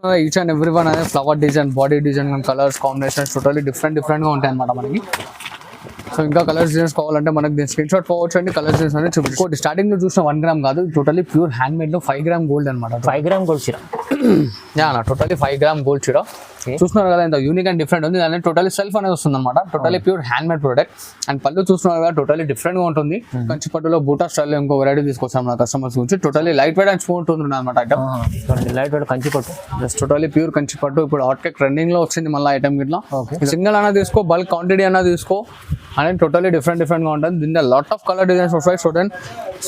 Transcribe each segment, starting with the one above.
Each and every one అనేది flower design, body design, colours combinations totally డిఫరెంట్గా ఉంటాయి అన్నమాట మనకి. సో ఇంకా కలర్స్ డిజైన్స్ కావాలంటే మనకి దీని స్క్రీన్ షాట్ పోవచ్చు అండి. కలర్స్ డిజైన్స్ అనేది చూపించుకోండి. స్టార్టింగ్ లో చూసిన 1 గ్రామ్ కాదు, టోటల్లీ ప్యూర్ హ్యాండ్ మేడ్ లో 5 గ్రామ్ గోల్డ్ అనమాట. 5 గ్రామ్ గోల్డ్ చీర టోటల్లీ 5 గ్రామ్ గోల్డ్ చీర చూస్తున్నారు కదా, ఎంత యూనిక్ అండ్ డిఫరెంట్ ఉంది. దాని టోటల్లీ సెల్ఫ్ అనేది వస్తుంది అనమాట. Totally pure hand made product. And పళ్ళు చూస్తున్నారు కదా, టోటల్లీ డిఫరెంట్ గా ఉంటుంది. కంచి పట్టులో బూటా స్టైల్ ఇంకో వెరైటీ తీసుకొచ్చాం మన కస్టమర్స్ గురించి. Totally light weight and smooth ఉంటుంది అనమాట ఐటమ్. లైట్ వెయిట్ కంచి పట్టు, జస్ట్ టోటల్లీ ప్యూర్ కంచి పట్టు. ఇప్పుడు హాట్ కేక్ ట్రెండింగ్ లో వచ్చింది మళ్ళీ ఐటమ్ ఇట్లా. సింగిల్ అన్నా తీసుకో, బల్క్ క్వాంటిటీ అన్నా తీసుకో, అనేది టోటల్లీ డిఫరెంట్ గా ఉంటుంది. దీంట్లో లాట్ ఆఫ్ కలర్ డిజైన్స్ వస్తాయి. చూడండి,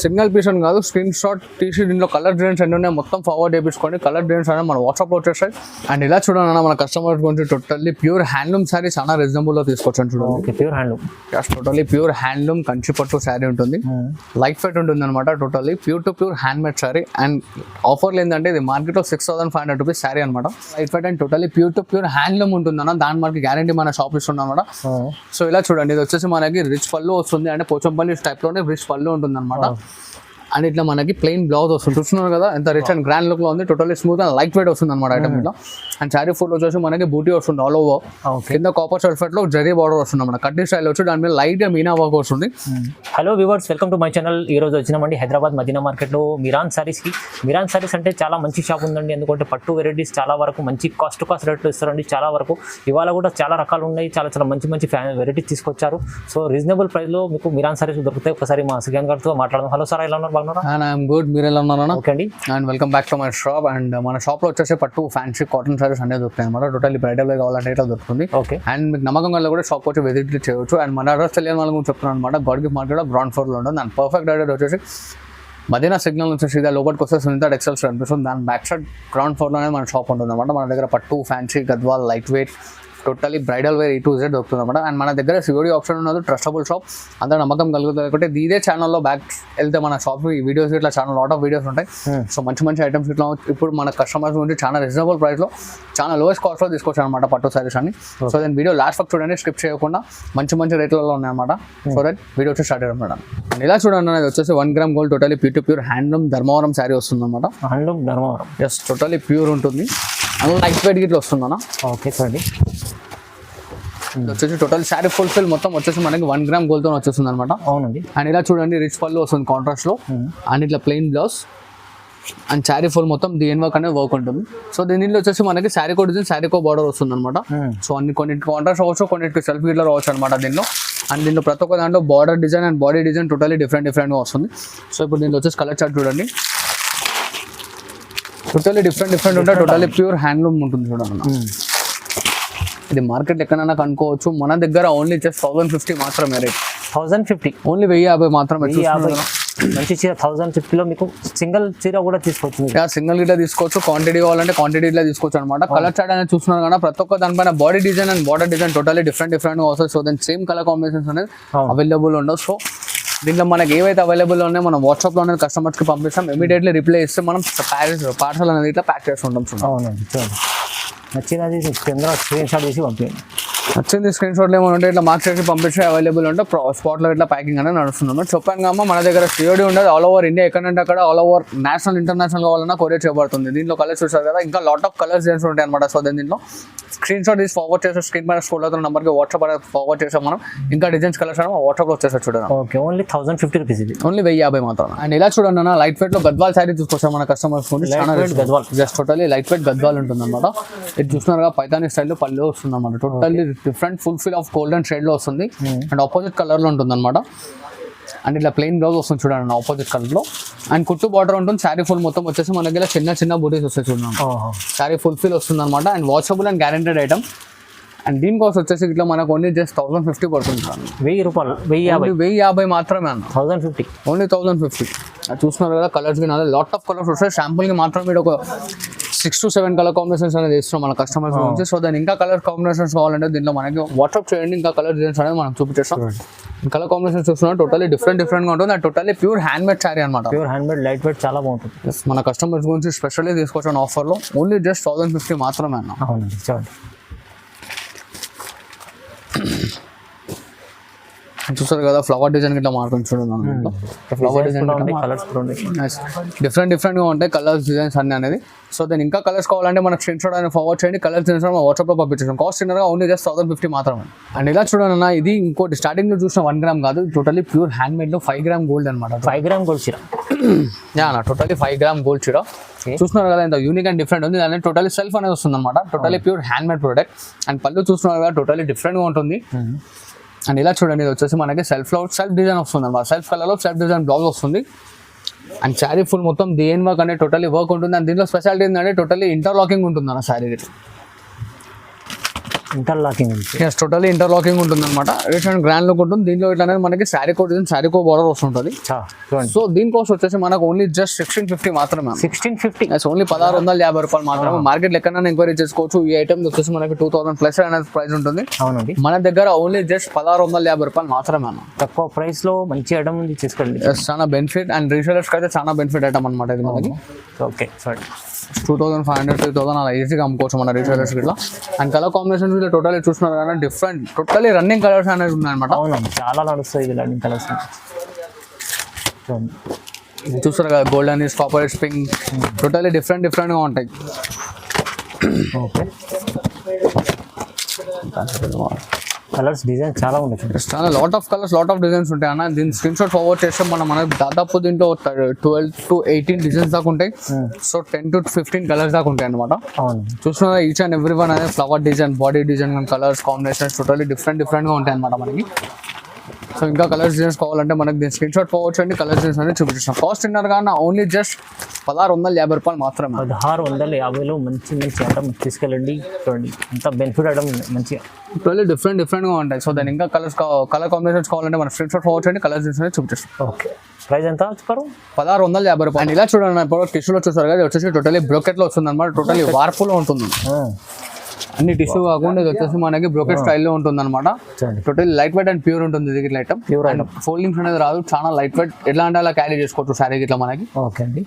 సింగిల్ పీస్ అని కాదు, స్క్రీన్ షాట్ తీసి దీంట్లో కలర్ డిజైన్స్ ఎన్ని ఉన్నాయి మొత్తం ఫార్వర్డ్ చేయించుకోండి. కలర్ డిజైన్స్ అనేది మన వాట్సాప్ లో వచ్చేస్తాయి. అండ్ ఇలా చూడండి మన కస్టమర్స్ గురించి టోటల్లీ ప్యూర్ హ్యాండ్లూమ్ శారీ చాలా రీజనబుల్ లో తీసుకొచ్చాను. చూడండి, pure handloom, totally pure handloom Kanchi పట్టు శారీ ఉంటుంది. లైట్ వెయిట్ ఉంటుంది అనమాట. Totally pure to pure hand made sari. And ఆఫర్లు ఏంటంటే ఇది మార్కెట్ లో 6,500 రూపీస్ శారీ అనమాట. Light weight and totally pure to pure handloom ఉంటుంది అన్న. దాని మనకి గ్యారంటీ మన షాప్ ఇస్తుంది అనమాట. సో ఇలా చూడండి, ఇది వచ్చేసి మనకి రిచ్ పళ్ళు వస్తుంది. అంటే పోచంపల్లి టైప్ లోనే రిచ్ పళ్ళు ఉంటుంది అనమాట. అండ్ ఇట్లా మనకి ప్లెయిన్ బ్లౌజ్ వస్తుంది. చూస్తున్నారు కదా ఎంత రిచ్ అండ్ గ్రాండ్ లుక్ లో ఉంది. Totally smooth and light weight వస్తుంది అనమాట ఐటమ్ ఇట్లా. అండ్ శారీ ఫుల్ వచ్చేసి మనకి బూటీ వస్తుంది ఆల్ ఓవర్. కింద కాపర్ సల్ఫేట్ లో జరీ బార్డర్ వస్తుంది అనమాట. కట్టింగ్ స్టైల్ వచ్చి దాని మీద లైట్ గా మీనా వర్క్ వస్తుంది. Hello viewers, welcome to my channel. ఈ రోజు వచ్చినామండి హైదరాబాద్ మదీనా మార్కెట్ లో మిరాన్ సారీస్ కి. మిరాన్ సారీస్ అంటే చాలా మంచి షాప్ ఉందండి. ఎందుకంటే పట్టు వెరైటీస్ చాలా వరకు మంచి కాస్ట్ రేట్లు ఇస్తారండి. చాలా వరకు ఇవాళ కూడా చాలా రకాలు ఉన్నాయి. చాలా మంచి వెరైటీస్ తీసుకొచ్చారు. సో రీజనబుల్ ప్రైస్ లో మీకు మిరాన్ సారీస్ దొరుకుతాయి. ఒకసారి మా సుజాన్ గారితో మాట్లాడదాం. హలో సార్, ఎలా ఉన్నారు? బాగున్నారా? మీరు ఎలా ఉన్నారన్నా? ఓకే అండి. And welcome back to my shop. And మన షాప్ లో వచ్చేసి పట్టు ఫ్యాన్సీ కాటన్ సారీస్ అనేది దొరుకుతాయి అనమాట. టోటల్లీ బ్రైడల్ గా కావాలంటే ఇట్లా దొరుకుతుంది. ఓకే. అండ్ మీకు నమ్మకం వల్ల కూడా షాప్ వచ్చి విజిట్ చేయవచ్చు. అండ్ మన అడ్రస్ తెలియని వాళ్ళకి చెప్తున్నాను అనమాట. God gift market ground floor లో ఉంటుంది. అండ్ పర్ఫెక్ట్ అడ్రస్ వచ్చేసి మదీనా సిగ్నల్ నుంచి సీదా లోపలికి వస్తే సునీత టెక్స్టైల్స్ అనిపిస్తుంది. దాని బ్యాక్ సైడ్ గ్రౌండ్ ఫ్లోర్ లోనే మన షాప్ ఉంటుంది అనమాట. మన దగ్గర పట్టు, fancy, Gadwal, light weight, totally bridal wear A to Z దొరుకుతుంది అనమాట. అండ్ మన దగ్గర సిఓడి ఆప్షన్ ఉన్నది. ట్రస్టబుల్ షాప్, అంతా నమ్మకం కలుగుతుంది. కాబట్టి ఇదే ఛానల్లో బ్యాక్ వెళ్తే మన షాప్ వీడియోస్ ఇట్లా ఛానల్ లాట్ ఆఫ్ వీడియోస్ ఉంటాయి. సో మంచి ఐటమ్స్ ఇట్లా ఇప్పుడు మన కస్టమర్స్ గురించి చాలా రీజనబుల్ ప్రైస్ లో చాలా లోయెస్ట్ కాస్ట్ లో తీసుకొచ్చాను అనమాట పట్టు సారీస్ అని. సో దాని వీడియో లాస్ట్ వరకు చూడండి, స్కిప్ చేయకుండా. మంచి రేట్లలో ఉన్నాయన్నమాట. సో దట్ వీడియో వచ్చి స్టార్ట్ అయ్యారు మేడం. అండ్ ఇలా చూడండి, అనేది వచ్చేసి 1 gram gold totally pure to pure handloom Dharmavaram sari వస్తుంది అనమాట. Handloom Dharmavaram, just totally pure ఉంటుంది. అండ్ లైట్ వెయిట్ గిట్లా వస్తుంది అన్న. ఓకే చూడండి, వచ్చేసి టోటల్ శారీ ఫుల్ఫిల్ మొత్తం వచ్చేసి మనకి 1 గ్రామ్ గోల్డ్ తో వచ్చేస్తుంది అనమాట. అవునండి. అండ్ ఇలా చూడండి, రిచ్ పళ్ళు వస్తుంది కాంట్రాస్ట్ లో. అండ్ ఇట్లా plain blouse and sari full మొత్తం డిఎన్ వర్క్ అనేది వర్క్ ఉంటుంది. సో దీనిలో వచ్చేసి మనకి శారీ కో డిజైన్, శారీ కో బార్డర్ వస్తుంది అనమాట. సో కొన్నింటికి కాంట్రాస్ట్ అవ్వచ్చు, కొన్నింటికి సెల్ఫ్ గిట్లా రావచ్చు అనమాట దీనిలో. అండ్ దీనిలో ప్రతి ఒక్క దాంట్లో border design and body design totally different గా వస్తుంది. సో ఇప్పుడు దీనిలో వచ్చేసి కలర్ చార్ట్ చూడండి, టోటల్లీ డిఫరెంట్ ఉంటాయి. టోటల్లీ ప్యూర్ హ్యాండ్లూమ్ ఉంటుంది చూడండి. ఇది మార్కెట్ ఎక్కడైనా కనుక్కోవచ్చు. మన దగ్గర ఓన్లీ జస్ట్ 1050 మాత్రమే రేట్. 1050 ఓన్లీ 1050 మాత్రమే. మంచి చీర 1050లో మీకు సింగిల్ చీర కూడా తీసుకోవచ్చు. సింగిల్ గిట్లా తీసుకోవచ్చు, క్వాంటిటీ కావాలంటే క్వాంటిటీ ఇట్లా తీసుకోవచ్చు అనమాట. కలర్ చార్ట్ అనేది చూస్తున్నారు కదా, ప్రతి ఒక్క దానిపైన body design and border design totally different గా వస్తుంది. సో దాని సేమ్ కలర్ కాంబినేషన్స్ అనేది అవైలబుల్ ఉండవు. సో దీంట్లో మనకి ఏవైతే అవైలబుల్ ఉన్నాయో మనం వాట్సాప్ లో అనేది కస్టమర్స్ కి పంపిస్తాం. ఇమీడియట్లీ రిప్లై ఇస్తే మనం పార్సల్ అనేది ఇట్లా ప్యాక్ చేస్తుంటాం. అవునండి, చూడండి నచ్చినది స్క్రీన్ షాట్ తీసి పంపించండి. నచ్చింది స్క్రీన్ షాట్లు ఏమైనా ఇట్లా మార్క్స్ చేసి పంపించే అవైలబుల్ ఉంటే స్పాట్లో ఇట్లా ప్యాకింగ్ అనేది నడుస్తున్నాం. చెప్పాను కమ్మా, మన దగ్గర సిఓడి ఉండదు. ఆల్ ఓవర్ ఇండియా ఎక్కడంటే అక్కడ ఆల్ ఓవర్ నేషనల్ ఇంటర్నేషనల్ కావాలన్నా కొరియర్ చేయబడుతుంది. దీంట్లో కలర్స్ చూసారు కదా, ఇంకా లాట్ ఆఫ్ కలర్స్ డిజైన్స్ ఉంటాయి అనమాట. సో దీంట్లో స్క్రీన్ షాట్ తీసి ఫార్వర్డ్ చేస్తే స్క్రీన్ పైన స్క్రోల్ అవుతున్న నెంబర్కి వాట్సాప్ అనేది ఫార్వర్డ్ చేసాం మనం. ఇంకా డిజైన్స్ కలర్స్ అని వాట్సాప్లో వచ్చేసారు చూడండి. ఓకే, ఓన్లీ 1050 రూపీస్ ఇది. ఓన్లీ 1050 మాత్రం. అండ్ ఇలా చూడండి అన్న, లైట్ వెయిట్ లో గద్వాల్ శారీ తీసుకొచ్చాం మన customers Gadwal. Just totally light weight Gadwal ఉంటుంది అనమాట. ఇది చూస్తున్నారు కదా, పైతాని స్టైల్లో పళ్ళు వస్తుంది అనమాట. Totally different fulfil of golden shade లో వస్తుంది. అండ్ ఆపోజిట్ కలర్ లో ఉంటుంది అనమాట. అండ్ ఇట్లా ప్లెయిన్ బ్లౌజ్ వస్తుంది చూడండి ఆపోజిట్ కలర్ లో. అండ్ కుట్టు బార్డర్ ఉంటుంది. శారీ ఫుల్ మొత్తం వచ్చేసి మన దగ్గర చిన్న బూటీస్ వస్తాయి చూడండి. శారీ ఫుల్ఫిల్ వస్తుంది అనమాట. And washable and guaranteed item. And దీని కాస్ట్ వచ్చేసి ఇట్లా మనకు ఓన్లీ జస్ట్ 1050 పడుతుంది. 1000 రూపాయలు, 1050 మాత్రమే అన్న. 1050 ఓన్లీ 1050. చూస్తున్నారు కదా, కలర్స్ లాట్ ఆఫ్ కలర్స్ వస్తాయి. శాంపుల్ కి మాత్రం మీరు ఒక 6 to 7 కలర్ కాంబినేషన్స్ అనేది ఇస్తున్నాం మన కస్టమర్స్ నుంచి. సో దాని ఇంకా కలర్ కాంబినేషన్స్ కావాలంటే దీంట్లో మనకి వాట్సాప్ చేయండి, ఇంకా కలర్ డిజైన్స్ అనేది మనం చూపించేస్తాం. కలర్ కాంబినేషన్స్ చూస్తున్నాం, టోటల్లీ డిఫరెంట్ గా ఉంటుంది. And totally pure hand made sari అనమాట. Pure hand made, light weight, చాలా బాగుంటుంది. మన కస్టమర్స్ గురించి స్పెషల్లీ తీసుకొచ్చిన ఆఫర్ లో ఓన్లీ జస్ట్ 1050 మాత్రమే అన్న. అవునండి, చూడండి చూస్తారు కదా ఫ్లవర్ డిజైన్ ఇట్లా మార్కొని చూడండి ఫ్లవర్ డిజైన్ కలర్స్ కూడా ఉన్నాయి. డిఫరెంట్గా ఉంటాయి కలర్స్ డిజైన్స్ అన్ని అనేది. సో దాని ఇంకా కలర్స్ కావాలంటే మనకు స్క్రీన్ షాట్ అని ఫార్వర్డ్ చేయండి, కలర్స్ డిజైన్స్ వాట్సాప్లో పంపించాం. కాస్ట్ చిన్నగా ఓన్లీ జస్ట్ 1050 మాత్రమే. అండ్ ఇలా చూడండి అన్న, ఇది ఇంకోటి స్టార్టింగ్లో చూసిన 1 గ్రామ్ కాదు, టోటలీ ప్యూర్ హ్యాండ్ మేడ్లో 5 గ్రామ్ గోల్డ్ అనమాట. 5 గ్రామ్ గోల్డ్ చీర. టోటలీ 5 గ్రామ్ గోల్డ్ చీర చూస్తున్నారు కదా, ఇంత యూనిక్ అండ్ డిఫరెంట్ ఉంది. దాని టోటలీ సెల్ఫ్ అనేది వస్తుంది అనమాట. Totally pure hand made product. And పళ్ళు చూస్తున్నారు కదా, టోటలీ డిఫరెంట్గా ఉంటుంది. అండ్ ఇలా చూడండి, ఇది వచ్చేసి మనకి సెల్ఫ్ డిజైన్ వస్తుంది అనమాట. సెల్ఫ్ కలర్లో సెల్ఫ్ డిజైన్ బ్లౌజ్ వస్తుంది. అండ్ శారీ ఫుల్ మొత్తం దేని వర్క్ అనేది టోటలీ వర్క్ ఉంటుంది. అండ్ దీంట్లో స్పెషాలిటీ ఏంటంటే టోటలీ ఇంటర్లాకింగ్ ఉంటుంది అన్న శారీ. టోటలీ ఇంటర్లాకింగ్ ఉంటుంది అనమాట. రిచ్ అండ్ గ్రాండ్ లుక్ ఉంటుంది. దీంట్లో ఇట్లా అనేది మనకి శారీ కోట్ శారీ కో బార్డర్ వస్తుంటుంది. సో దీని కాస్ట్ వచ్చేసి మనకు ఓన్లీ జస్ట్ 1650 మాత్రమే. 1650 ఓన్లీ 1650 రూపాయలు మాత్రమే. మార్కెట్ ఎక్కడైనా ఎంక్వైరీ చేసుకోవచ్చు. ఈ ఐటమ్ వచ్చేసి మనకి 2000 ప్లస్ అనేది ప్రైస్ ఉంటుంది. అవునండి, మన దగ్గర ఓన్లీ జస్ట్ 1650 రూపాయలు మాత్రమే అన్న. తక్కువ ప్రైస్ లో మంచి ఐటమ్ ఉంది, తీసుకోండి. చాలా బెనిఫిట్. అండ్ రీసెలర్స్ అయితే చాలా బెనిఫిట్ ఐటమ్ అనమాట ఇది మనకి. ఓకే, 2500 3000 అలా ఈజీగా అమ్ముకోవచ్చు మన రీసెలర్స్ ఇట్లా. అండ్ కలర్ కాంబినేషన్స్ ఇట్లా టోటలీ చూస్తున్నారు కదా, డిఫరెంట్ టోటలీ రన్నింగ్ కలర్స్ అనేది ఉన్నాయి అనమాట. అవునండి, చాలా నడుస్తాయి ఇది రన్నింగ్ కలర్స్. చూస్తారు కదా, golden is copper is pink, totally డిఫరెంట్గా ఉంటాయి. ఓకే, కలర్స్ డిజైన్ చాలా ఉన్నాయి. చాలా lot of colours, lot of designs ఉంటాయి అన్న. దీని స్క్రీన్ షాట్ ఫార్వర్డ్ చేస్తే మనకు దాదాపు దీంట్లో 12 to 18 డిజైన్స్ దాకా ఉంటాయి. సో 10 to 15 కలర్స్ దాకా ఉంటాయి అనమాట. చూస్తున్నా ఈచ్ అండ్ ఎవ్రీ వన్ అనేది flower design, body design, colours combinations totally డిఫరెంట్గా ఉంటాయి అనమాట మనకి. సో ఇంకా కలర్స్ డిజైన్స్ కావాలంటే మనకి దీని స్క్రీన్ షాట్ ఫార్వర్డ్ చేయండి, కలర్స్ డిజైన్స్ అనేది చూపించాం. కాస్ట్ తిన్నారు కానీ ఓన్లీ జస్ట్ 1650 రూపాయలు మాత్రమే. 1650లో మంచి ఐటమ్ తీసుకెళ్ళండి. చూడండి ఎంత బెనిఫిట్ ఐటమ్ ఉంది, మంచిగా టోటలీ డిఫరెంట్గా ఉంటాయి. సో దాని ఇంకా కలర్ కాంబినేషన్స్ కావాలంటే మన స్క్రీన్ షాట్ ఫార్వర్డ్ చేయండి, కలర్స్ డిజైన్స్ అనేది చూపించాం. ఓకే, ప్రైస్ ఎంత చెప్పారు? 1650 రూపాయలు. అండ్ ఇలా చూడండి, ఇప్పుడు టిష్యూలో చూసారు కదా, వచ్చేసి టోటలీ బ్రోకెట్లో వస్తుంది అనమాట. టోటలీ వార్పులో ఉంటుంది. అన్ని టిష్యూ కాకుండా ఇది వచ్చేసి మనకి బ్రోకెట్ స్టైల్లో ఉంటుంది అనమాట. Total light weight and pure ఉంటుంది. ఇది ఇట్లా ఐటమ్ ప్యూర్ అండ్ ఫోల్డింగ్స్ అనేది రాదు, చాలా లైట్ వెయిట్. ఎట్లా అంటే అలా క్యారీ చేసుకోవచ్చు శారీ ఇట్లా మనకి. ఓకే అండి,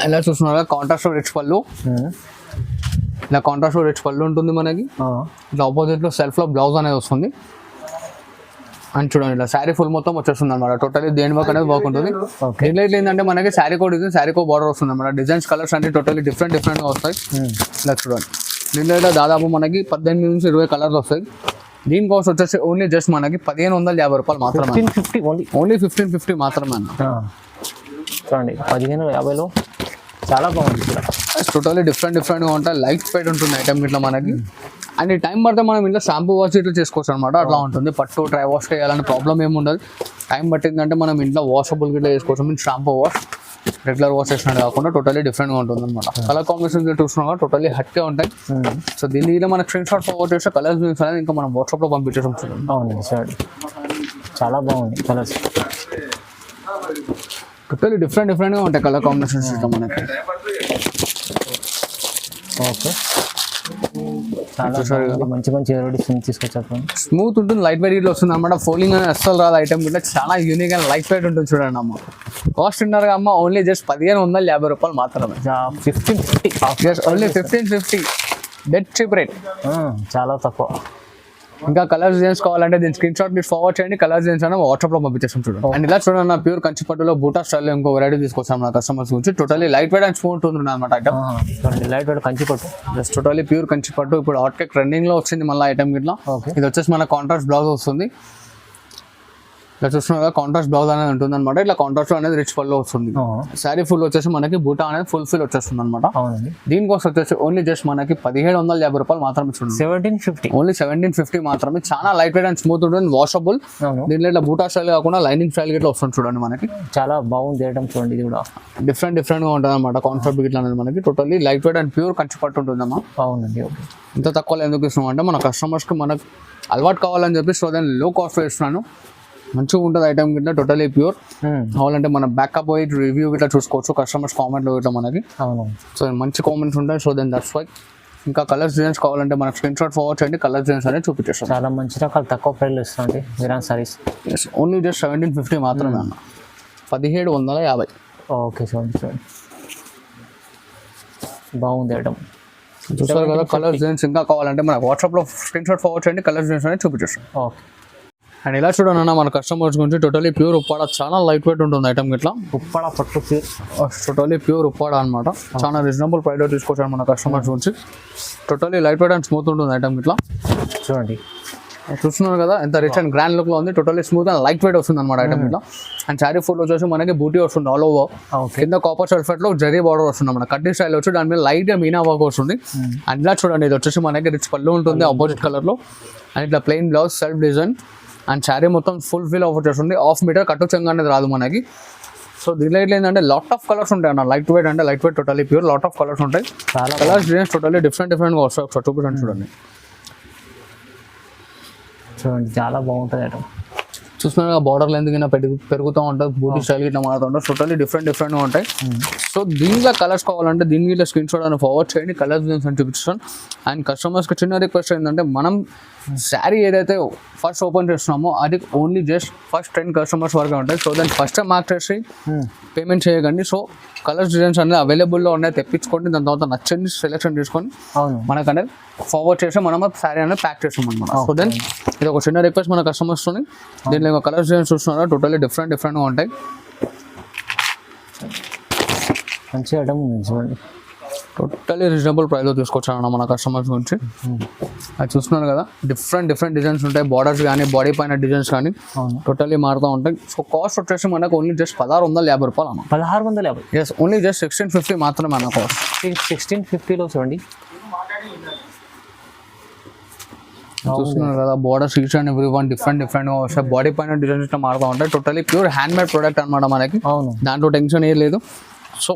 ఇలా చూస్తున్నారా, కాంట్రాస్ట్ రిచ్ పళ్ళు. ఇలా కాంట్రాస్ట్ రిచ్ పళ్ళు ఉంటుంది మనకి. ఇట్లా ఆపోజిట్ లో సెల్ఫ్ లో బ్లౌజ్ అనేది వస్తుంది. అని చూడండి, ఇలా శారీ ఫుల్ మొత్తం వచ్చేస్తుంది అనమాట. టోటలీ దేని వర్క్ అనేది వర్క్ ఉంటుంది. దీంట్లో ఏంటంటే మనకి శారీ కోడ్ ఇది, శారీ కో బార్డర్ వస్తుంది అనమాట. డిజైన్స్ కలర్స్ అన్ని టోటలీ డిఫరెంట్గా వస్తాయి. ఇలా చూడండి, దీంట్లో దాదాపు మనకి 18 నుంచి 20 కలర్లు వస్తాయి. దీని కాస్ట్ వచ్చేసి ఓన్లీ జస్ట్ మనకి 1550 రూపాయలు మాత్రమే. ఓన్లీ 1550 మాత్రమే అన్న. చూడండి, 1550లో చాలా బాగుంది. టోటలీ డిఫరెంట్గా ఉంటాయి. లైట్ వెయిట్ ఉంటుంది ఐటమ్ ఇట్లా మనకి. అండ్ టైం పడితే మనం ఇంట్లో షాంపూ వాష్ ఇట్లా చేసుకోవచ్చు అనమాట. అట్లా ఉంటుంది. పట్టు డ్రై వాష్ చేయాలని ప్రాబ్లం ఏమి ఉండదు. టైం పట్టిందంటే మనం ఇంట్లో వాషబుల్ గిట్లా చేసుకోవచ్చు. Mean shampoo wash regular wash చేసినట్టు కాకుండా టోటలీ డిఫరెంట్గా ఉంటుంది అనమాట. కలర్ కాంబినేషన్ చూస్తున్నాం టోటలీ హట్కే ఉంటాయి. సో దీనిలో మనకు స్క్రీన్ షాట్ ఫార్వర్డ్ చేస్తే కలర్స్ అనేది ఇంకా మనం వాట్సాప్లో పంపించేసాం. అవునండి సార్, చాలా బాగుంది కలర్స్. టోటలీ డిఫరెంట్గా ఉంటాయి కలర్ కాంబినేషన్స్ ఇట్లా మనకి. ఓకే, మంచి వెరైటీస్ తీసుకొచ్చారు. స్మూత్ ఉంటుంది, లైట్ వెయిట్ వస్తుంది అనమాట. ఫోల్డింగ్ అనేది అస్సలు రాదు ఐటమ్ గిట్లా. చాలా యూనిక్ అండ్ లైట్ వెయిట్ ఉంటుంది. చూడండి అమ్మ, కాస్ట్ ఉన్నారుగా అమ్మ ఓన్లీ జస్ట్ 1550 రూపాయలు మాత్రమే. 1550, ఓన్లీ 1550, డెడ్ చీప్ రేట్. చాలా తక్కువ. ఇంకా కలర్ డిజైన్స్ కావాలంటే దీని స్క్రీన్ షాట్ మీరు ఫార్వర్డ్ చేయండి, కలర్ డిజైన్స్ అని వాట్సాప్ లో పంపించేస్తాం. చూడండి, అండ్ ఇలా చూడండి నా ప్యూర్ కంచి పట్టులో బూటా స్టైల్ ఇంకో వెరైటీ తీసుకొచ్చాం నా కస్టమర్స్ గురించి. Totally light weight and smooth ఉంటుంది అనమాట ఐటమ్. లైట్ వెయిట్ కంచి పట్టు, జస్ట్ టోటలీ ప్యూర్ కంచి పట్టు. ఇప్పుడు హాట్ కేక్ రన్నింగ్ లో వచ్చింది మళ్ళీ ఐటమ్ ఇట్లా. ఇది వచ్చేసి మన కాంట్రాస్ట్ బ్లౌజ్ వస్తుంది. ఇలా చూస్తున్నా కాంట్రాస్ట్ బ్లౌజ్ అనేది ఉంటుంది అనమాట. ఇట్లా కాంట్రాస్ట్ అనేది రిచ్ పళ్ళు వస్తుంది. శారీ ఫుల్ వచ్చేసి మనకి బూటా అనేది ఫుల్ ఫిల్ వచ్చేస్తుంది అనమాట. దీనికోసం వచ్చేసి ఓన్లీ జస్ట్ మనకి 1750 రూపాయలు మాత్రమే. చూడండి, 1750, ఓన్లీ 1750 మాత్రమే. చాలా లైట్ వెయిట్ అండ్ స్మూత్ ఉంటుంది, వాషబుల్. దీంట్లో ఇట్లా బూటా స్టైల్ కాకుండా లైనింగ్ స్టైల్ ఇట్లా వస్తుంది. చూడండి, మనకి చాలా బాగుంది ఐటమ్. చూడండి, ఇది కూడా డిఫరెంట్గా ఉంటుంది అనమాట. కాన్సెప్ట్ ఇట్లా అనేది మనకి totally light weight and pure Kanchi పట్టు ఉంటుందమ్మా. అవునండి, ఇంత తక్కువలో ఎందుకు ఇస్తున్నాం అంటే మన కస్టమర్స్కి మనకు అలవాటు కావాలని చెప్పి సో దాన్ని లో కాస్ట్ ఇస్తున్నాను. మంచిగా ఉంటుంది ఐటమ్ గిట్లా, టోటలీ ప్యూర్. కావాలంటే మనం బ్యాకప్ పోయి రివ్యూ ఇట్లా చూసుకోవచ్చు, కస్టమర్స్ కామెంట్లో ఇట్లా మనకి. సో మంచి కామెంట్స్ ఉంటాయి. So then that's why. ఇంకా కలర్స్ డిజైన్స్ కావాలంటే మనకు స్క్రీన్ షాట్ ఫార్వర్డ్ చేయండి, కలర్ డిజైన్స్ అనేది చూపించేస్తాం. చాలా మంచి రకాలు తక్కువ ప్రైస్లో ఇస్తుంది మిరాన్ సారీస్. ఓన్లీ జస్ట్ 1750 మాత్రమే అన్న. 1750. ఓకే, చూడండి బాగుంది ఐటమ్. చూస్తారు కదా, కలర్ డిజైన్స్ ఇంకా కావాలంటే మనకు వాట్సాప్లో స్క్రీన్ షాట్ ఫార్వర్డ్ చేయండి, కలర్ డిజైన్స్ అనేది చూపించేస్తాం. ఓకే. అండ్ ఇలా చూడండి అన్న మన కస్టమర్స్ గురించి టోటలీ ప్యూర్ ఉప్పాడ చాలా లైట్ వెయిట్ ఉంటుంది ఐటమ్ ఇట్లా ఉప్పడ పట్టు ప్యూర్ టోటలీ ప్యూర్ ఉప్పాడ అనమాట చాలా రీజనబుల్ ప్రైస్లో తీసుకొచ్చాను మన కస్టమర్స్ గురించి totally light weight and smooth ఉంటుంది ఐటమ్ ఇట్లా చూడండి. చూస్తున్నారు కదా ఎంత రిచ్ అండ్ గ్రాండ్ లుక్ లో ఉంది totally smooth and light weight వస్తుంది అనమాట ఐటమ్ ఇట్లా అండ్ శారీ ఫుల్ వచ్చేసి మనకి బూటీ వస్తుంది ఆల్ ఓవర్ కింద కాపర్ సల్ఫేట్ లో జరీ బార్డర్ వస్తుంది మన కట్టి స్టైల్ వచ్చి దాని మీద లైట్ గా మీనా వర్క్ వస్తుంది అండ్ ఇలా చూడండి ఇది వచ్చేసి మనకి రిచ్ పళ్ళు ఉంటుంది ఆపోజిట్ కలర్ లో అండ్ ఇట్లా plain blouse self design and sari మొత్తం ఫుల్ ఫిల్ ఆఫ్ వచ్చేస్తుంది హాఫ్ మీటర్ కట్టు చెంగ అనేది రాదు మనకి సో దీనిలో ఇట్లా ఏంటంటే లాట్ ఆఫ్ కలర్స్ ఉంటాయి అన్న లైట్ వెయిట్ అంటే light weight totally pure lot of colours ఉంటాయి చాలా కలర్స్ డిజైన్స్ టోటలీ డిఫరెంట్గా వస్తాయి ఒకసారి చూపించండి చూడండి చూడండి చాలా బాగుంటుంది ఐటమ్. చూస్తున్నా బార్డర్ లెంత్ కింద పెరుగుతూ ఉంటుంది బూటీ స్టైల్ ఇట్లా మారుతూ ఉంటుంది టోటలీ డిఫరెంట్గా ఉంటాయి సో దీంట్లో కలర్స్ కావాలంటే దీనికి ఇట్లా స్క్రీన్ షాట్ అని ఫార్వర్డ్ చేయండి కలర్స్ డిజైన్స్ అని చూపిస్తాను అండ్ కస్టమర్స్కి చిన్న రిక్వెస్ట్ ఏంటంటే మనం శారీ ఏదైతే ఫస్ట్ ఓపెన్ చేస్తున్నామో అది ఓన్లీ జస్ట్ ఫస్ట్ 10 కస్టమర్స్ వరకు ఉంటాయి సో దాన్ని ఫస్ట్ మార్క్ చేసి పేమెంట్ చేయకండి సో కలర్స్ డిజైన్స్ అనేది అవైలబుల్లో ఉన్నాయి తెప్పించుకోండి దాని తర్వాత నచ్చండి సెలెక్షన్ చేసుకొని అవును మనకనే ఫార్వర్డ్ చేసి మనం శారీ అనేది ప్యాక్ చేస్తాం అనమాట సో దెన్ ఇది ఒక చిన్న రిక్వెస్ట్ మన కస్టమర్స్తోని దీంట్లో కలర్స్ డిజైన్స్ చూస్తున్నారా టోటలీ డిఫరెంట్గా ఉంటాయి మంచి ఐటమ్ ఉంది చూడండి టోటలీ రీజనబుల్ ప్రైస్లో తీసుకొచ్చాను మన కస్టమర్స్ గురించి అది చూస్తున్నారు కదా డిఫరెంట్ డిజైన్స్ ఉంటాయి బార్డర్స్ కానీ బాడీ పైన డిజైన్స్ కానీ టోటలీ మారుతూ ఉంటాయి సో కాస్ట్ వచ్చేసి మనకు ఓన్లీ జస్ట్ 1650 అన్న 1650 ఎస్ ఓన్లీ జస్ట్ 1650 మాత్రమే అన్న కాస్ట్ 1650లో చూడండి చూస్తున్నారు కదా borders each and every one డిఫరెంట్గా వస్తాయి బాడీ పైన డిజైన్స్ ఇట్లా మారుతూ ఉంటాయి totally pure hand made product అనమాట మనకి అవును దాంట్లో టెన్షన్ ఏం లేదు సో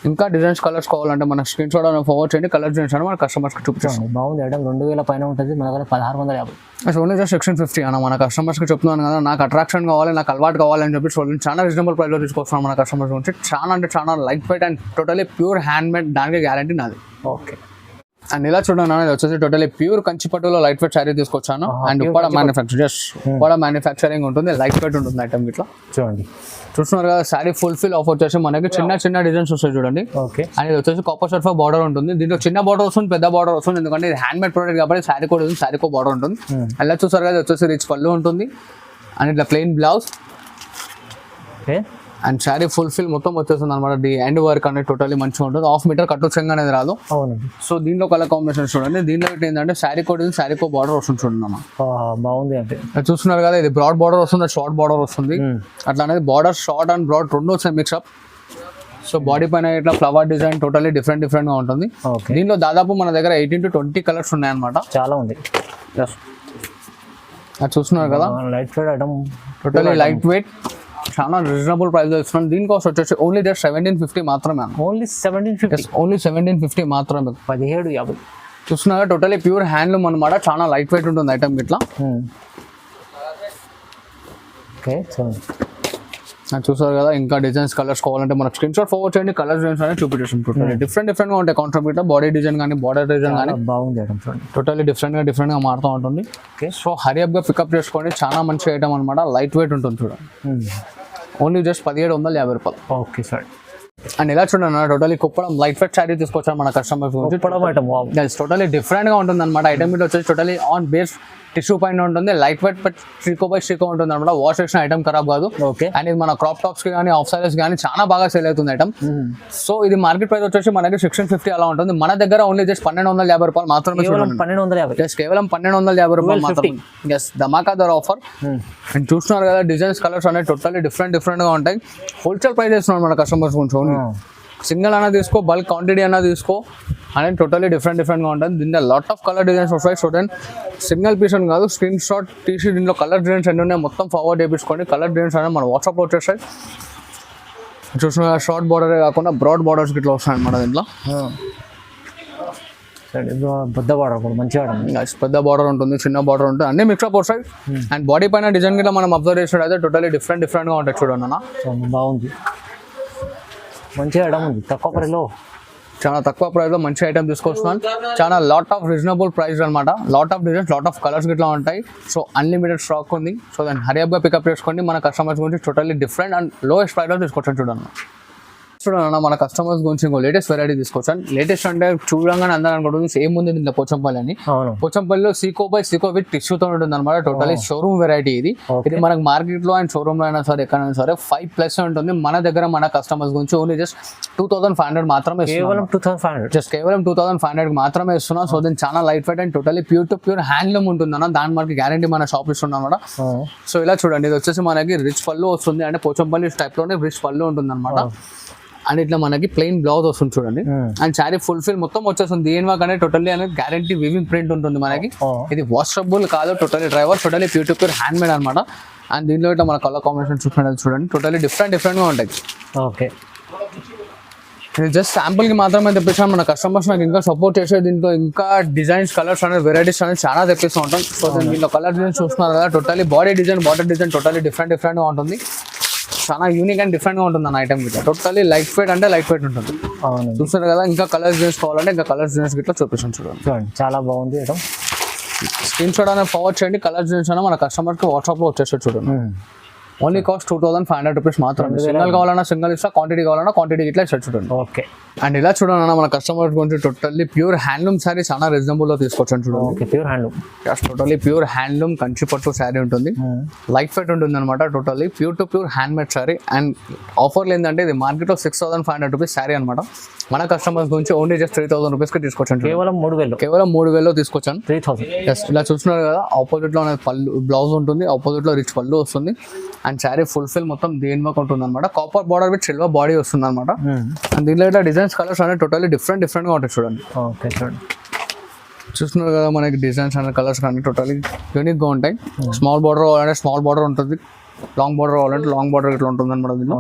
ఇంకా డిజైన్స్ కలర్స్ కావాలంటే మన స్క్రీన్ షాట్ ఫార్వర్డ్ చేయండి కలర్ డిజైన్స్ అని మన కస్టమర్స్కి చూపించాను బాగుంది ఐటమ్ 2000 పైన ఉంటుంది మన దగ్గర 1650 ఓన్లీ జస్ట్ 1650 అన్న మన కస్టమర్స్కి చెప్తున్నాను కదా నాకు అట్రాక్షన్ కావాలి నాకు అలవాటు కావాలని చెప్పి చూడండి చాలా రీజనబుల్ ప్రైస్లో తీసుకొస్తున్నాం మన కస్టమర్స్ గురించి చాలా అంటే చాలా light weight and totally pure hand made దానికి గ్యారంటీ నాది ఓకే అండ్ ఇలా చూడండి ఇది వచ్చేసి టోటలీ ప్యూర్ కంచిపట్టులో లైట్ వెయిట్ శారీ తీసుకొచ్చాను and Uppada manufacture just Uppada manufacturing ఉంటుంది లైట్ వెయిట్ ఉంటుంది ఐటమ్ ఇట్లా చూడండి చూస్తున్నారు కదా శారీ ఫుల్ ఫిల్ ఆఫ్ వచ్చేసి మనకి చిన్న డిజైన్స్ వస్తాయి చూడండి ఓకే అండ్ ఇది వచ్చేసి కాపర్ సల్ఫా బార్డర్ ఉంటుంది దీంట్లో చిన్న బార్డర్ వస్తుంది పెద్ద బార్డర్ వస్తుంది ఎందుకంటే ఇది హ్యాండ్ మేడ్ ప్రోడక్ట్ కాబట్టి శారీ కూడా ఉంది శారీకో బార్డర్ ఉంటుంది అలా చూసారు కదా వచ్చేసి రిచ్ పళ్ళు ఉంటుంది అండ్ ఇట్లా plain blouse okay and sari full fill మొత్తం వచ్చేస్తుంది అనమాట ది ఎండ్ వర్క్ అనేది టోటలీ మంచిగా ఉంటుంది హాఫ్ మీటర్ కట్టు చెంగ అనేది రాదు అవునండి సో దీంట్లో కలర్ కాంబినేషన్ చూడండి దీంట్లో ఏంటంటే శారీ కోడ్ శారీకో బార్డర్ వస్తుంది చూడండి అన్న బాగుంది అంటే చూస్తున్నారు కదా ఇది బ్రాడ్ బార్డర్ వస్తుంది షార్ట్ బార్డర్ వస్తుంది అట్లా అనేది బార్డర్ షార్ట్ అండ్ బ్రాడ్ రెండు వచ్చాయి మిక్స్అప్ సో బాడీ పైన ఇట్లా ఫ్లవర్ డిజైన్ టోటలీ డిఫరెంట్గా ఉంటుంది దీంట్లో దాదాపు మన దగ్గర 18 to 20 కలర్స్ ఉన్నాయన్నమాట చాలా ఉంది అది చూస్తున్నారు కదా light weight item totally light weight చాలా రీజనబుల్ ప్రైస్ ఇస్తున్నాను దీని కాస్ట్ వచ్చేసి ఓన్లీ జస్ట్ 1750 మాత్రమే ఓన్లీ 1750 ఓన్లీ 1750 మాత్రమే 1750 చూస్తున్నారా టోటలీ ప్యూర్ హ్యాండ్లూమ్ అనమాట చాలా లైట్ వెయిట్ ఉంటుంది ఐటమ్ ఇట్లా ఓకే చూసారు కదా ఇంకా డిజైన్స్ కలర్స్ కావాలంటే మనకు స్క్రీన్ షాట్ ఫార్వర్డ్ చేయండి కలర్ డిజైన్స్ అనేది చూపించేసి డిఫరెంట్గా ఉంటాయి కాంట్రాక్ట్ బాడీ డిజైన్ కానీ బార్డర్ డిజైన్ కానీ బాగుంది టోటలీ డిఫరెంట్గా మారుతూ ఉంటుంది ఓకే సో హరియప్గా పికప్ చేసుకోండి చాలా మంచి ఐటమ్ అనమాట లైట్ వెయిట్ ఉంటుంది చూడండి only just 1750 okay sir and ఇలా చూడండి totally Kuppadam light weight sari తీసుకొచ్చారు మన కస్టమర్స్ గురించి టోటలీ డిఫరెంట్గా ఉంటుంది అనమాట ఐటమ్ మీద వచ్చేసి టోటలీ ఆన్ బేస్ టిష్యూ పైన ఉంటుంది లైట్ వెయిట్ బట్ స్ట్రీకో బై స్ట్రీకో ఉంటుంది అనమాట వాష్ చేసిన ఐటమ్ ఖరాబ్ కాదు ఓకే అండ్ ఇది మన క్రాప్ టాప్స్ కి కానీ ఆఫ్ సారీస్ కానీ చాలా బాగా సేల్ అవుతుంది ఐటమ్ సో ఇది మార్కెట్ ప్రైస్ వచ్చేసి మనకి 1650 అలా ఉంటుంది మన దగ్గర ఓన్లీ జస్ట్ 1250 మాత్రమే కేవలం 1250 మాత్రమే ఎస్ ధమాకాదార్ ఆఫర్ అండ్ చూస్తున్నారు కదా డిజైన్స్ కలర్స్ అనేవి టోటల్లీ డిఫరెంట్గా ఉంటాయి హోల్సేల్ ప్రైస్ ఇస్తున్నాం మన కస్టమర్స్ గురించి ఓన్లీ సింగిల్ అన్నా తీసుకో బల్క్ క్వాంటిటీ అన్నా తీసుకో అనేది టోటల్లీ డిఫరెంట్గా ఉంటుంది దీంట్లో లాట్ ఆఫ్ కలర్ డిజైన్స్ వస్తాయి చూడండి సింగిల్ పీస్ అని కాదు స్క్రీన్ షాట్ తీసి దీంట్లో కలర్ డిజైన్స్ అన్నీ ఉన్నాయి మొత్తం ఫార్వర్డ్ చేయించుకోండి కలర్ డిజైన్స్ అనేది మన వాట్సాప్లో వచ్చేస్తాయి చూసిన షార్ట్ బార్డరే కాకుండా బ్రాడ్ బార్డర్స్ ఇట్లా వస్తాయి అన్నమాట దీంట్లో పెద్ద బార్డర్ కూడా మంచిగా పెద్ద బార్డర్ ఉంటుంది చిన్న బార్డర్ ఉంటుంది అన్ని మిక్స్అప్ వస్తాయి అండ్ బాడీ పైన డిజైన్ కింద మనం అబ్జర్వ్ చేసినట్టు అయితే టోటల్లీ డిఫరెంట్గా ఉంటాయి చూడండి అన్న బాగుంది మంచి ఐటమ్ ఉంది తక్కువ ప్రైస్లో చాలా తక్కువ ప్రైస్లో మంచి ఐటమ్ తీసుకొస్తున్నాను చాలా లాట్ ఆఫ్ రీజనబుల్ ప్రైస్ అనమాట lot of designs lot of colours ఇట్లా ఉంటాయి సో అన్లిమిటెడ్ స్టాక్ ఉంది సో దాన్ని హరియప్గా పికప్ చేసుకోండి మన కస్టమర్స్ గురించి టోటల్లీ డిఫరెంట్ అండ్ లోయెస్ట్ ప్రైస్లో తీసుకొచ్చాను చూడండి చూడండి మన కస్టమర్స్ గురించి ఇంకో లేటెస్ట్ వెరైటీ తీసుకొచ్చాను. లేటెస్ట్ అంటే చూడంగానే అందరూ అనుకుంటుంది సేమ్ ఉంది దీంట్లో పోచంపల్లి అని. అవును. పోచంపల్లిలో సీకో బై సీకో విత్ టిష్యూతో ఉంటుంది అనమాట. టోటలీ షోరూమ్ వెరైటీ ఇది. ఇది మనకు మార్కెట్ లో అండ్ షోరూమ్ లో అయినా సరే ఎక్కడైనా సరే 5+ ఉంటుంది. మన దగ్గర మన కస్టమర్స్ గురించి ఓన్లీ జస్ట్ 2500 మాత్రమే కేవలం 2500. జస్ట్ కేవలం 2500 మాత్రమే ఇస్తున్నాం. సో దీని చాలా light weight and totally pure to pure handloom ఉంటుంది అన్న. దాని మనకి గ్యారంటీ మన షాప్ ఇస్తున్నాం అనమాట. సో ఇలా చూడండి, ఇది వచ్చేసి మనకి రిచ్ పళ్ళు వస్తుంది, అంటే పోచంపల్లి టైప్ లోనే రిచ్ పళ్ళు ఉంటుంది అనమాట. అండ్ ఇట్లా మనకి ప్లెయిన్ బ్లౌజ్ వస్తుంది చూడండి. అండ్ శారీ ఫుల్ఫిల్ మొత్తం వచ్చేస్తుంది. దేని వర్క్ అనేది టోటల్లీ అనేది గ్యారంటీ వివింగ్ ప్రింట్ ఉంటుంది మనకి. ఇది వాషబుల్ కాదు, totally driver, totally pure to pure hand made అనమాట. అండ్ దీంట్లో ఇట్లా మన కలర్ కాంబినేషన్ చూడండి, టోటలీ డిఫరెంట్ గా ఉంటాయి. ఓకే, ఇది జస్ట్ శాంపుల్ కి మాత్రమే తెప్పించాను. మన కస్టమర్స్ నాకు ఇంకా సపోర్ట్ చేసే దీంట్లో ఇంకా డిజైన్స్, కలర్స్ అనేది, వెరైటీస్ అనేది చాలా తెప్పిస్తూ ఉంటాం. సో దీంట్లో కలర్ డిజైన్ చూస్తున్నారు కదా, totally body design, border design totally different గా ఉంటుంది. చాలా యూనిక్ అండ్ డిఫరెంట్ గా ఉంటుంది అన్న ఐటమ్ గిట్లా. టోటలీ లైట్ వెయిట్ అంటే లైట్ వెయిట్ ఉంటుంది. చూస్తున్నారు కదా, ఇంకా కలర్ డిజైన్స్ కావాలంటే ఇంకా కలర్ డిజైన్స్ గిట్లా చూపిస్తాను చూడండి. చాలా బాగుంది. స్క్రీన్ షాట్ అనేది ఫార్వర్డ్ చేయండి. కలర్ డిజైన్స్ అయినా మన కస్టమర్ కి వాట్సాప్ లో వచ్చేసి చూడండి. ఓన్లీ కాస్ట్ 2500 రూపీస్ మాత్రం. సింగల్ కావాలన్నా సింగల్ ఇస్తా, క్వాంటిటీ కావాలన్నా క్వాంటిటీ ఇట్లా ఇచ్చా చూడండి. ఓకే. అండ్ ఇలా చూడండి అన్న, మన కస్టమర్ గురించి టోటల్లీ ప్యూర్ హ్యాండ్లూమ్ శారీ చాలా రీజనబుల్ లో తీసుకొచ్చాను చూడండి. Pure handloom, totally pure handloom Kanchi పట్టు శారీ ఉంటుంది. లైట్ వెయిట్ ఉంటుంది అనమాట. Totally pure to pure hand made sari. And ఆఫర్లు ఏంటంటే ఇది మార్కెట్ లో 6500 రూపీస్ శారీ అనమాట. మన కస్టమర్స్ గురించి ఓన్లీ జస్ట్ 3000 రూపీస్ కి తీసుకొచ్చాను. కేవలం 3000 తీసుకొచ్చాను. 3000. ఇలా చూస్తున్నారు కదా, ఆపోజిట్ లో పళ్ళు బ్లౌజ్ ఉంటుంది, ఆపోజిట్ లో రిచ్ పళ్ళు వస్తుంది. అండ్ శారీ ఫుల్ఫిల్ మొత్తం దేని వర్క్ ఉంటుంది అనమాట. Copper border with silver body వస్తుంది అనమాట. అండ్ దీంట్లో ఇట్లా డిజైన్స్, కలర్స్ అనేది టోటలీ డిఫరెంట్ గా ఉంటాయి చూడండి. ఓకే, చూడండి. చూస్తున్నారు కదా, మనకి డిజైన్స్ అండ్ కలర్స్ కానీ టోటలీ యూనిక్ గా ఉంటాయి. స్మాల్ బార్డర్ కావాలంటే స్మాల్ బార్డర్ ఉంటుంది, లాంగ్ బార్డర్ కావాలంటే లాంగ్ బార్డర్ ఇట్లా ఉంటుంది అనమాట దీంట్లో.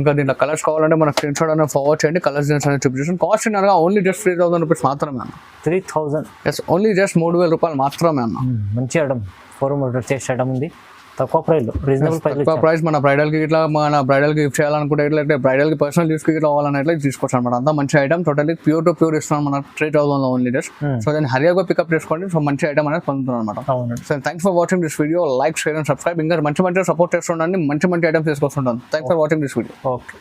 ఇంకా దీంట్లో కలర్స్ కావాలంటే మన స్క్రీన్ షాట్ అనేది ఫార్వర్డ్ చేయండి. కలర్స్ డిజైన్స్ అనేది చూపించాను. కాస్ట్ అనగా ఓన్లీ జస్ట్ 3000 రూపీస్ మాత్రమే అన్న. 3000. ఎస్, ఓన్లీ జస్ట్ 3000 రూపాయలు మాత్రమే అన్న. మంచి ఐటమ్, 4 మీటర్ చేసే ఐటమ్ ఉంది. తక్కువ ప్రైస్, రీజనబుల్ ప్రైస్. మన బ్రైడల్ కి ఇట్లా, మన బ్రైడల్ కి గిఫ్ట్ చేయాలనుకుంటే ఇట్లా, బ్రైడల్ కి పర్సనల్ యూస్ కి ఇట్లా కావాలని ఇట్లా తీసుకోవచ్చు అనమాట. అంతా మంచి item, totally pure to pure ఇస్తున్నాం మన 3000 లో ఓన్లీ జస్ట్. సో దాన్ని హరియాగా పికప్ చేసుకోండి. సో మంచి ఐటమ్ అనేది పొందుతున్నాం అనమాట. So thanks for watching this video. Like, share and subscribe. ఇంకా మంచి సపోర్ట్ చేస్తుండండి, మంచి ఐటమ్స్ తీసుకొస్తుంటాను. Thanks for watching this video. Okay.